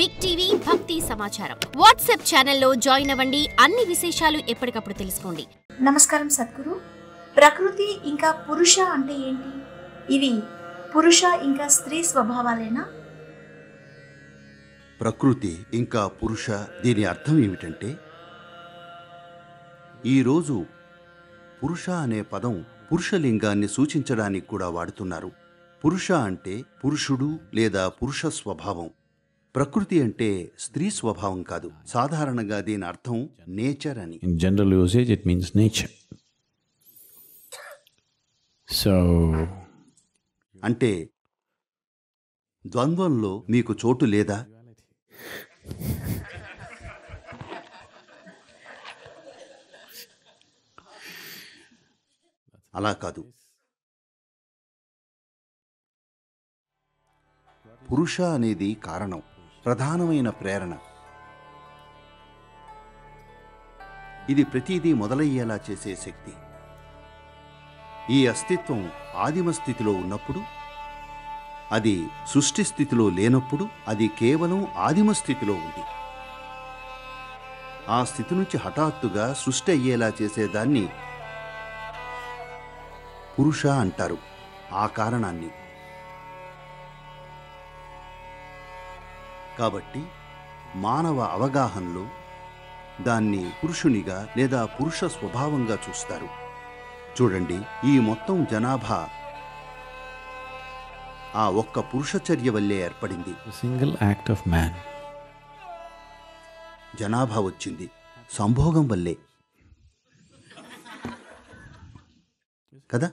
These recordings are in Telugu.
బిగ్ టీవీ భక్తి సమాచారం వాట్సాప్ ఛానల్లో జాయిన్ అవ్వండి. అన్ని విశేషాలు ఎప్పటికప్పుడు తెలుసుకోండి. నమస్కారం సద్గురు. ప్రకృతి ఇంకా పురుష అంటే ఏంటి? ఇవి పురుష ఇంకా స్త్రీ స్వభావాలేనా? ప్రకృతి ఇంకా పురుష దీని అర్థం ఏమిటంటే, ఈరోజు పురుష అనే పదం పురుషలింగాన్ని సూచించడానికి కూడా వాడుతున్నారు. పురుష అంటే పురుషుడు లేదా పురుష స్వభావం. ప్రకృతి అంటే స్త్రీ స్వభావం కాదు. సాధారణంగా దీని అర్థం నేచర్ అని. In general usage, it means nature. So, అంటే ద్వంద్వంలో మీకు చోటు లేదా? అలా కాదు. పురుష అనేది కారణం, ప్రధానమైన ప్రేరణ. ఇది ప్రతిదీ మొదలయ్యేలా చేసే శక్తి. ఈ అస్తిత్వం ఆదిమ స్థితిలో ఉన్నప్పుడు, అది సృష్టి స్థితిలో లేనప్పుడు, అది కేవలం ఆదిమ స్థితిలో ఉంది. ఆ స్థితి నుంచి హఠాత్తుగా సృష్టి అయ్యేలా చేసేదాన్ని పురుష అంటారు. ఆ కారణాన్ని. కాబట్టి మానవ అవగాహనలో దాన్ని పురుషునిగా లేదా పురుష స్వభావంగా చూస్తారు. చూడండి, ఈ మొత్తం జనాభా ఆ ఒక్క పురుష చర్య వల్లే ఏర్పడింది. a single act of man. జనాభా వచ్చింది సంభోగం వల్లే కదా.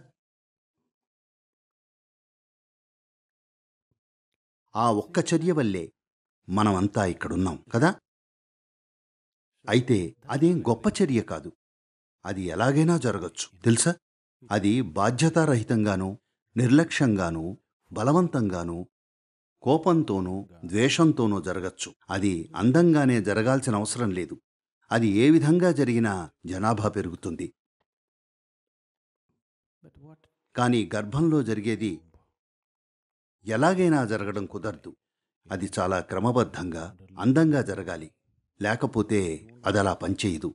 ఆ ఒక్క చర్య వల్లే మనమంతా ఇక్కడున్నాం కదా. అయితే అదేం గొప్ప చర్య కాదు. అది ఎలాగైనా జరగచ్చు తెలుసా. అది బాధ్యతారహితంగానూ, నిర్లక్ష్యంగానూ, బలవంతంగానూ, కోపంతోనూ, ద్వేషంతోనూ జరగచ్చు. అది అందంగానే జరగాల్సిన అవసరం లేదు. అది ఏ విధంగా జరిగినా జనాభా పెరుగుతుంది. కానీ గర్భంలో జరిగేది ఎలాగైనా జరగడం కుదరదు. అది చాలా క్రమబద్ధంగా, అందంగా జరగాలి. లేకపోతే అదలా పనిచేయదు.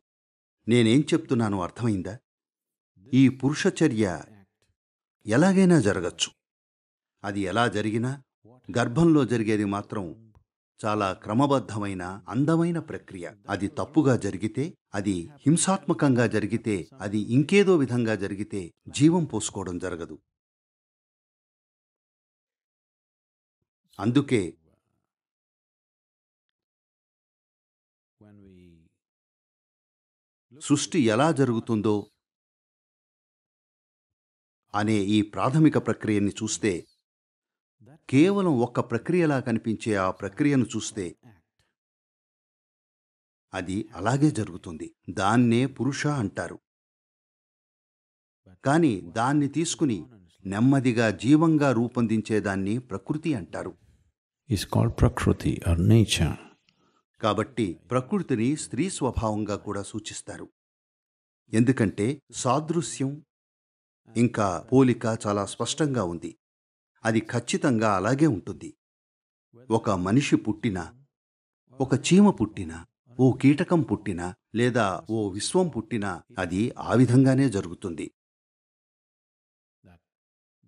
నేనేం చెప్తున్నానో అర్థమైందా? ఈ పురుష చర్య ఎలాగైనా జరగచ్చు. అది ఎలా జరిగినా గర్భంలో జరిగేది మాత్రం చాలా క్రమబద్ధమైన, అందమైన ప్రక్రియ. అది తప్పుగా జరిగితే, అది హింసాత్మకంగా జరిగితే, అది ఇంకేదో విధంగా జరిగితే జీవం పోసుకోవడం జరగదు. అందుకే సృష్టి ఎలా జరుగుతుందో అనే ఈ ప్రాథమిక ప్రక్రియని చూస్తే, కేవలం ఒక్క ప్రక్రియలా కనిపించే ఆ ప్రక్రియను చూస్తే అది అలాగే జరుగుతుంది. దాన్నే పురుష అంటారు. కానీ దాన్ని తీసుకుని నెమ్మదిగా జీవంగా రూపొందించేదాన్ని ప్రకృతి అంటారు. Is called Prakriti or nature. కాబట్టి ప్రకృతిని స్త్రీ స్వభావంగా కూడా సూచిస్తారు. ఎందుకంటే సాదృశ్యం ఇంకా పోలిక చాలా స్పష్టంగా ఉంది. అది ఖచ్చితంగా అలాగే ఉంటుంది. ఒక మనిషి పుట్టినా, ఒక చీమ పుట్టినా, ఓ కీటకం పుట్టినా, లేదా ఓ విశ్వం పుట్టినా అది ఆ విధంగానే జరుగుతుంది.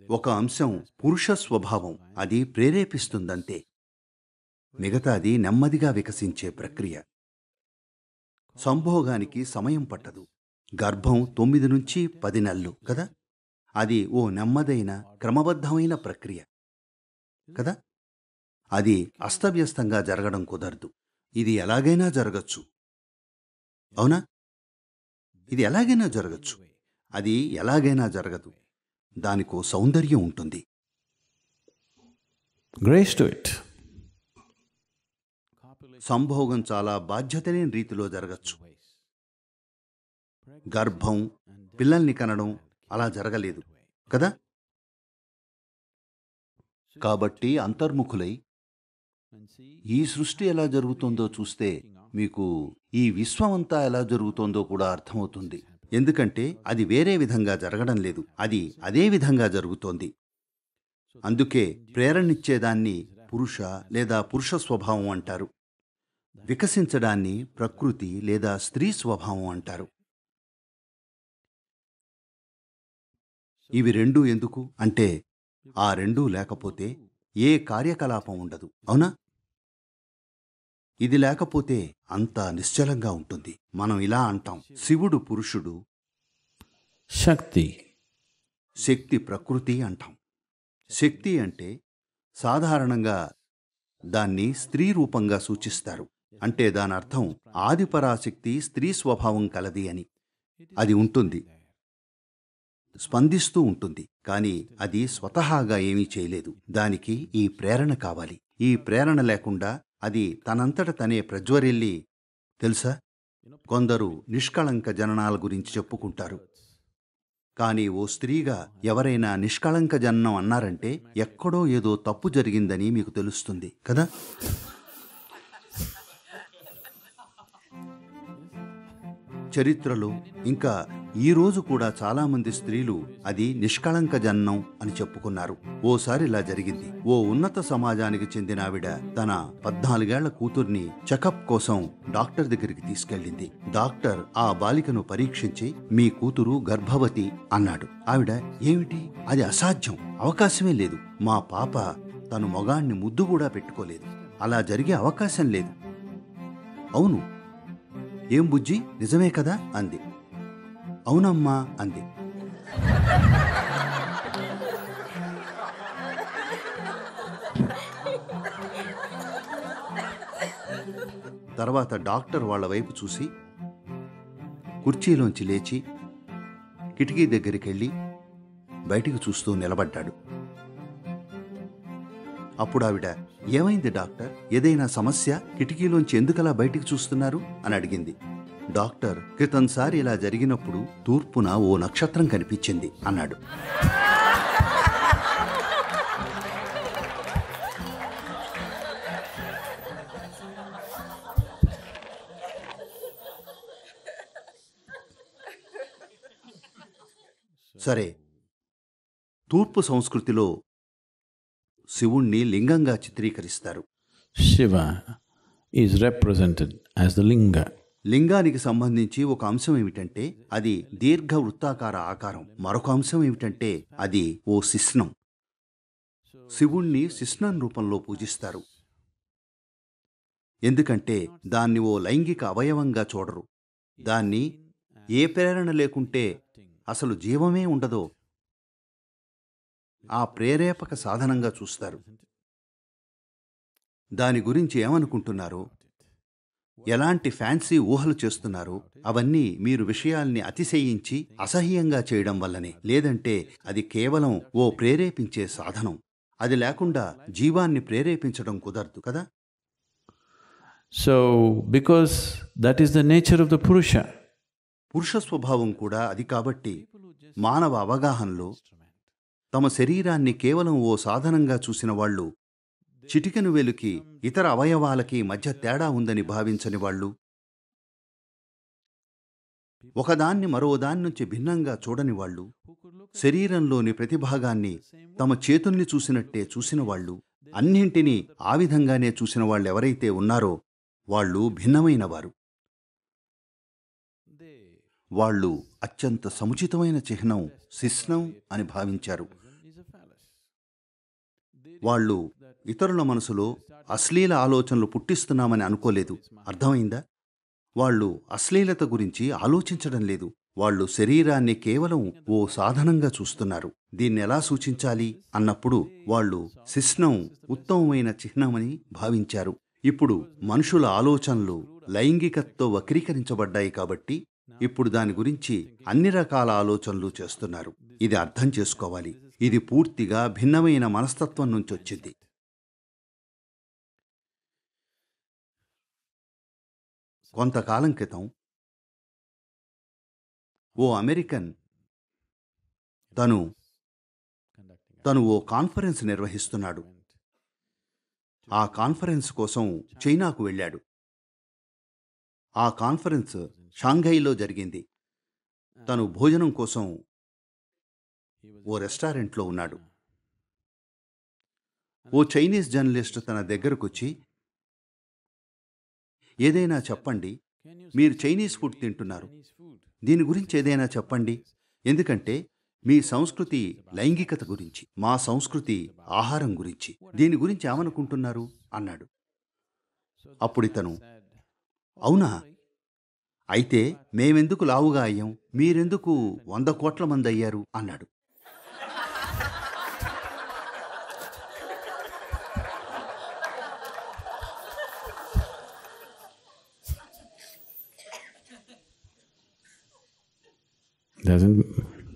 ఒక అంశం పురుష స్వభావం, అది ప్రేరేపిస్తుందంతే. మిగతాది నెమ్మదిగా వికసించే ప్రక్రియ. సంభోగానికి సమయం పట్టదు. గర్భం 9 నుంచి 10 నెలలు కదా. అది ఓ నెమ్మదైన, క్రమబద్ధమైన ప్రక్రియ కదా. అది అస్తవ్యస్తంగా జరగడం కుదరదు. ఇది ఎలాగైనా జరగచ్చు, అవునా? ఇది ఎలాగైనా జరగచ్చు. అది ఎలాగైనా జరగదు. దానికో సౌందర్యం ఉంటుంది. Grace to it. సంభోగం చాలా బాధ్యత లేని రీతిలో జరగచ్చు. గర్భం, పిల్లల్ని కనడం అలా జరగలేదు కదా. కాబట్టి అంతర్ముఖులై ఈ సృష్టి ఎలా జరుగుతోందో చూస్తే మీకు ఈ విశ్వమంతా ఎలా జరుగుతోందో కూడా అర్థమవుతుంది. ఎందుకంటే అది వేరే విధంగా జరగడం లేదు. అది అదే విధంగా జరుగుతోంది. అందుకే ప్రేరణిచ్చేదాన్ని పురుష లేదా పురుష స్వభావం అంటారు. వికసించడాన్ని ప్రకృతి లేదా స్త్రీ స్వభావం అంటారు. ఇవి రెండూ ఎందుకు అంటే ఆ రెండూ లేకపోతే ఏ కార్యకలాపం ఉండదు, అవునా? ఇది లేకపోతే అంతా నిశ్చలంగా ఉంటుంది. మనం ఇలా అంటాం, శివుడు పురుషుడు, Shakti. శక్తి ప్రకృతి అంటాం. శక్తి అంటే సాధారణంగా దాన్ని స్త్రీ రూపంగా సూచిస్తారు. అంటే దాని అర్థం ఆదిపరాశక్తి స్త్రీ స్వభావం కలది అని. అది ఉంటుంది, స్పందిస్తూ ఉంటుంది, కానీ అది స్వతహాగా ఏమీ చేయలేదు. దానికి ఈ ప్రేరణ కావాలి. ఈ ప్రేరణ లేకుండా అది తనంతట తనే ప్రజ్వరిల్లి, తెలుసా, కొందరు నిష్కళంక జననాల గురించి చెప్పుకుంటారు. కానీ ఓ స్త్రీగా ఎవరైనా నిష్కళంక జననం అన్నారంటే ఎక్కడో ఏదో తప్పు జరిగిందని మీకు తెలుస్తుంది కదా. చరిత్రలో ఇంకా ఈరోజు కూడా చాలామంది స్త్రీలు అది నిష్కళంక జననం అని చెప్పుకున్నారు. ఓసారి ఇలా జరిగింది. ఓ ఉన్నత సమాజానికి చెందిన ఆవిడ తన 14 ఏళ్ల కూతుర్ని చెకప్ కోసం డాక్టర్ దగ్గరికి తీసుకెళ్ళింది. డాక్టర్ ఆ బాలికను పరీక్షించి మీ కూతురు గర్భవతి అన్నాడు. ఆవిడ, ఏమిటి, అది అసాధ్యం, అవకాశమే లేదు, మా పాప తను మొగాణ్ణి ముద్దు కూడా పెట్టుకోలేదు, అలా జరిగే అవకాశం లేదు. అవును, ఏం బుజ్జి, నిజమే కదా అంది. అవునమ్మా అంది. తర్వాత డాక్టర్ వాళ్ళ వైపు చూసి కుర్చీలోంచి లేచి కిటికీ దగ్గరికి వెళ్ళి బయటికి చూస్తూ నిలబడ్డాడు. అప్పుడు ఆవిడ, ఏమైంది డాక్టర్, ఏదైనా సమస్య, కిటికీలోంచి ఎందుకలా బయటికి చూస్తున్నారు అని అడిగింది. డాక్టర్, క్రితంసారి ఇలా జరిగినప్పుడు తూర్పున ఓ నక్షత్రం కనిపించింది అన్నాడు. సరే, తూర్పు సంస్కృతిలో శివుణ్ణి లింగంగా చిత్రీకరిస్తారు. Shiva is represented as the linga. లింగానికి సంబంధించి ఒక అంశం ఏమిటంటే అది దీర్ఘ వృత్తాకార ఆకారం. మరొక అంశం ఏమిటంటే అది ఓ శిశ్నం. శివుణ్ణి శిశ్నం రూపంలో పూజిస్తారు. ఎందుకంటే దాన్ని ఓ లైంగిక అవయవంగా చూడరు. దాన్ని ఏ ప్రేరణ లేకుంటే అసలు జీవమే ఉండదో ఆ ప్రేరేపక సాధనంగా చూస్తారు. దాని గురించి ఏమనుకుంటున్నారో, ఎలాంటి ఫ్యాన్సీ ఊహలు చేస్తున్నారో అవన్నీ మీరు విషయాల్ని అతిశయించి అసహ్యంగా చేయడం వల్లనే. లేదంటే అది కేవలం ఓ ప్రేరేపించే సాధనం. అది లేకుండా జీవాన్ని ప్రేరేపించడం కుదరదు కదా. So, because that is the nature of the Purusha. పురుష స్వభావం కూడా అది కాబట్టి మానవ అవగాహనలో తమ శరీరాన్ని కేవలం ఓ సాధనంగా చూసిన వాళ్ళు, చిటికెను వేలుకి ఇతర అవయవాలకి మధ్య తేడా ఉందని భావించని వాళ్ళు, ఒకదాన్ని మరోదాని నుంచి భిన్నంగా చూడని వాళ్ళు, శరీరంలోని ప్రతి భాగాన్ని తమ చేతుల్ని చూసినట్టే చూసిన వాళ్ళు, అన్నింటినీ ఆ విధంగానే చూసిన వాళ్ళు ఎవరైతే ఉన్నారో వాళ్ళు భిన్నమైనవారు. వాళ్ళు అత్యంత సముచితమైన చిహ్నం శిశ్నం అని భావించారు. వాళ్ళు ఇతరుల మనసులో అశ్లీల ఆలోచనలు పుట్టిస్తున్నామని అనుకోలేదు. అర్థమైందా? వాళ్ళు అశ్లీలత గురించి ఆలోచించడం లేదు. వాళ్ళు శరీరాన్ని కేవలం ఓ సాధనంగా చూస్తున్నారు. దీన్ని ఎలా సూచించాలి అన్నప్పుడు వాళ్ళు శిశ్నం ఉత్తమమైన చిహ్నమని భావించారు. ఇప్పుడు మనుషుల ఆలోచనలు లైంగికతతో వక్రీకరించబడ్డాయి కాబట్టి ఇప్పుడు దాని గురించి అన్ని రకాల ఆలోచనలు చేస్తున్నారు. ఇది అర్థం చేసుకోవాలి. ఇది పూర్తిగా భిన్నమైన మనస్తత్వం నుంచి వచ్చింది. కొంతకాలం క్రితం ఓ అమెరికన్ తను ఓ కాన్ఫరెన్స్ నిర్వహిస్తున్నాడు. ఆ కాన్ఫరెన్స్ కోసం చైనాకు వెళ్ళాడు. ఆ కాన్ఫరెన్స్ షాంఘైలో జరిగింది. తను భోజనం కోసం ఓ రెస్టారెంట్లో ఉన్నాడు. ఓ చైనీస్ జర్నలిస్ట్ తన దగ్గరకొచ్చి, ఏదైనా చెప్పండి, మీరు చైనీస్ ఫుడ్ తింటున్నారు, దీని గురించి ఏదైనా చెప్పండి, ఎందుకంటే మీ సంస్కృతి లైంగికత గురించి, మా సంస్కృతి ఆహారం గురించి, దీని గురించి ఏమనుకుంటున్నారు అన్నాడు. అప్పుడితను, అవునా, అయితే మేమెందుకు లావుగా అయ్యాం, మీరెందుకు 100 కోట్ల మంది అయ్యారు అన్నాడు.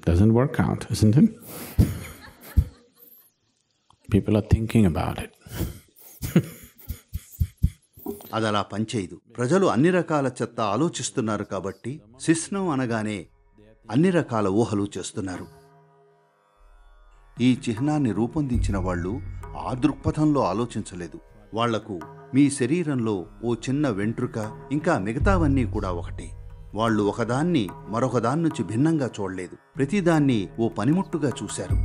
Doesn't work out, isn't it? People are thinking about it. అదలా పనిచేయదు. ప్రజలు అన్ని రకాల చెత్త ఆలోచిస్తున్నారు కాబట్టి శిస్నం అనగానే అన్ని రకాల ఊహలు చేస్తున్నారు. ఈ చిహ్నాన్ని రూపొందించిన వాళ్ళు ఆ దృక్పథంలో ఆలోచించలేదు. వాళ్లకు మీ శరీరంలో ఓ చిన్న వెంట్రుక ఇంకా మిగతావన్నీ కూడా ఒకటే. వాళ్ళు ఒకదాన్ని మరొకదాని నుంచి భిన్నంగా చూడలేదు, ప్రతిదాన్ని ఓ పనిముట్టుగా చూశారు.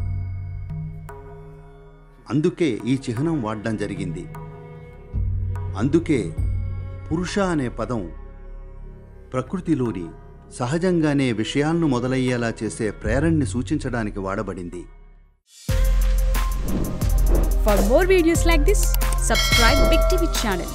అందుకే ఈ చిహ్నం వాడడం జరిగింది. అందుకే పురుష అనే పదం ప్రకృతిలోని సహజంగానే విషయాలను మొదలయ్యేలా చేసే ప్రేరణని సూచించడానికి వాడబడింది. For more videos like this, subscribe Big TV channel.